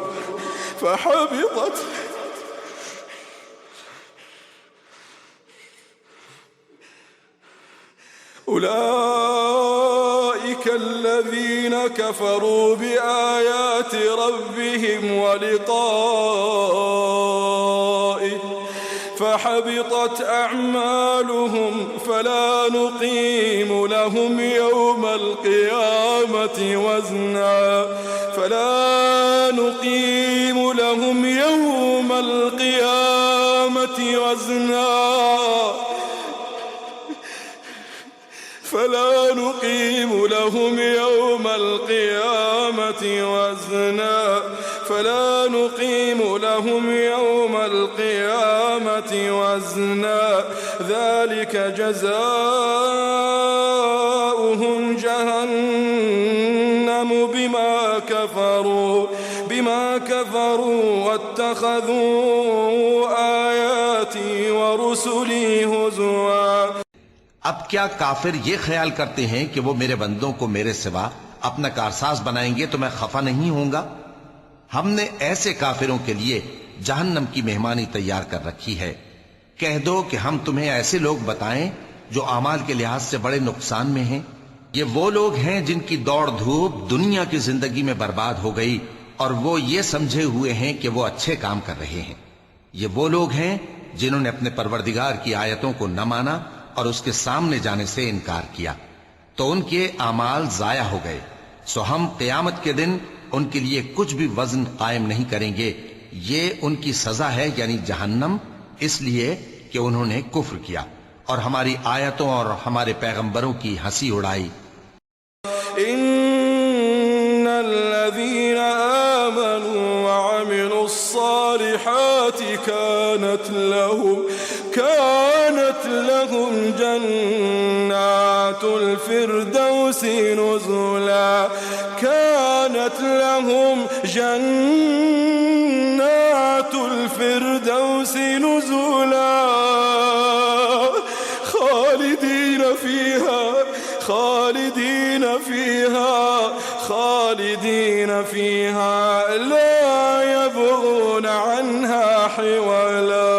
أولئك الذين كفروا بآيات ربهم ولقائه فحبطت أعمالهم فلا نقيم لهم يوم القيامة وزنا ذلك جزاؤهم جهنم بما كفروا واتخذوا آياتي ورسلي هزوا। अब क्या काफिर ये ख्याल करते हैं कि वो मेरे बंदों को मेरे सिवा अपना कारसाज बनाएंगे तो मैं खफा नहीं होऊंगा? हमने ऐसे काफिरों के लिए जहन्नम की मेहमानी तैयार कर रखी है। कह दो कि हम तुम्हें ऐसे लोग बताएं जो अमाल के लिहाज से बड़े नुकसान में हैं। ये वो लोग हैं जिनकी दौड़ धूप दुनिया की जिंदगी में बर्बाद हो गई और वो ये समझे हुए हैं कि वो अच्छे काम कर रहे हैं। ये वो लोग हैं जिन्होंने अपने परवरदिगार की आयतों को न माना और उसके सामने जाने से इनकार किया, तो उनके आमाल जाया हो गए। सो हम क़यामत के दिन उनके लिए कुछ भी वजन कायम नहीं करेंगे। ये उनकी सजा है यानी जहन्नम, इसलिए कि उन्होंने कुफ्र किया और हमारी आयतों और हमारे पैगंबरों की हंसी उड़ाई। इन्नल्लज़ीना आमनू व अमिलुस्सालिहाति कानत लहुम जन्नातुल फिरदौसी नुज़ुला خالدين فيها لا يبغون عنها حولا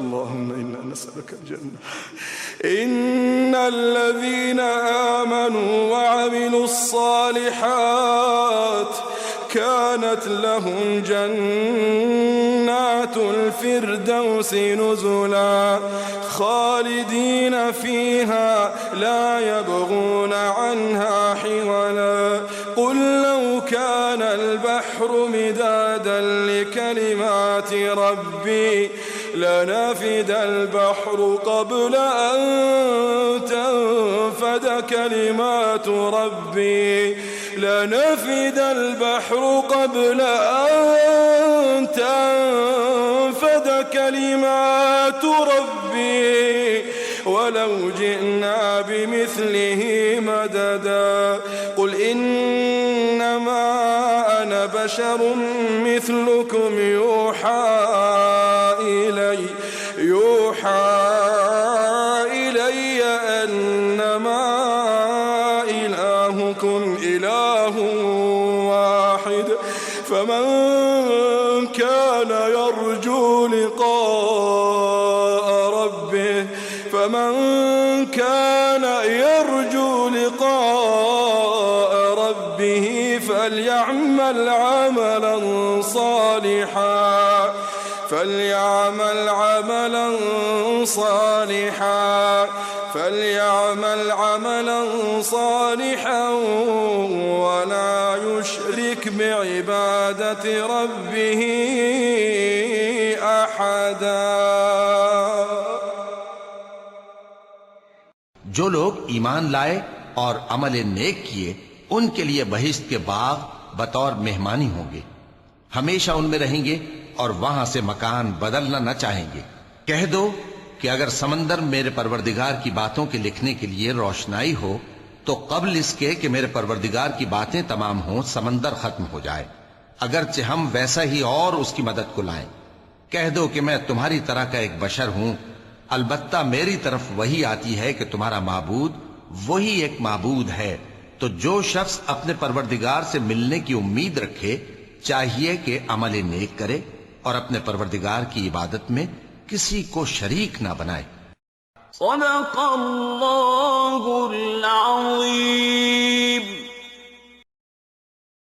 اللهم إنا نسألك الجنة إن الذين آمنوا وعملوا الصالحات كانت لهم جنات الفردوس نزلا خالدين فيها لا يبغون عنها حولا قل لو كان البحر مدادا لكلمات ربي لنفد البحر قبل أن تنفد كلمات ربي لنفد البحر قبل أن تنفد كلمات ربي ولو جئنا بمثله مددا قل إنما أنا بشر مثلكم يوحى إلي أنما إلهكم إله واحد فمن كان يرجو لقاء ربه فليعمل عملا صالحا ولا يشرك بعبادة ربه أحدا। जो लोग ईमान लाए और अमल नेक किए उनके लिए बहिश्त के बाग بطور مہمانی ہوں گے، ہمیشہ ان میں رہیں گے اور وہاں سے مکان بدلنا نہ چاہیں گے۔ کہہ دو کہ اگر سمندر میرے پروردگار کی باتوں کے لکھنے کے لیے روشنائی ہو تو قبل اس کے کہ میرے پروردگار کی باتیں تمام ہوں سمندر ختم ہو جائے، اگرچہ ہم ویسا ہی اور اس کی مدد کو لائیں۔ کہہ دو کہ میں تمہاری طرح کا ایک بشر ہوں، البتہ میری طرف وہی آتی ہے کہ تمہارا معبود وہی ایک معبود ہے، تو جو شخص اپنے پروردگار سے ملنے کی امید رکھے چاہیے کہ عمل نیک کرے اور اپنے پروردگار کی عبادت میں کسی کو شریک نہ بنائے۔ صدق اللہ العظیم۔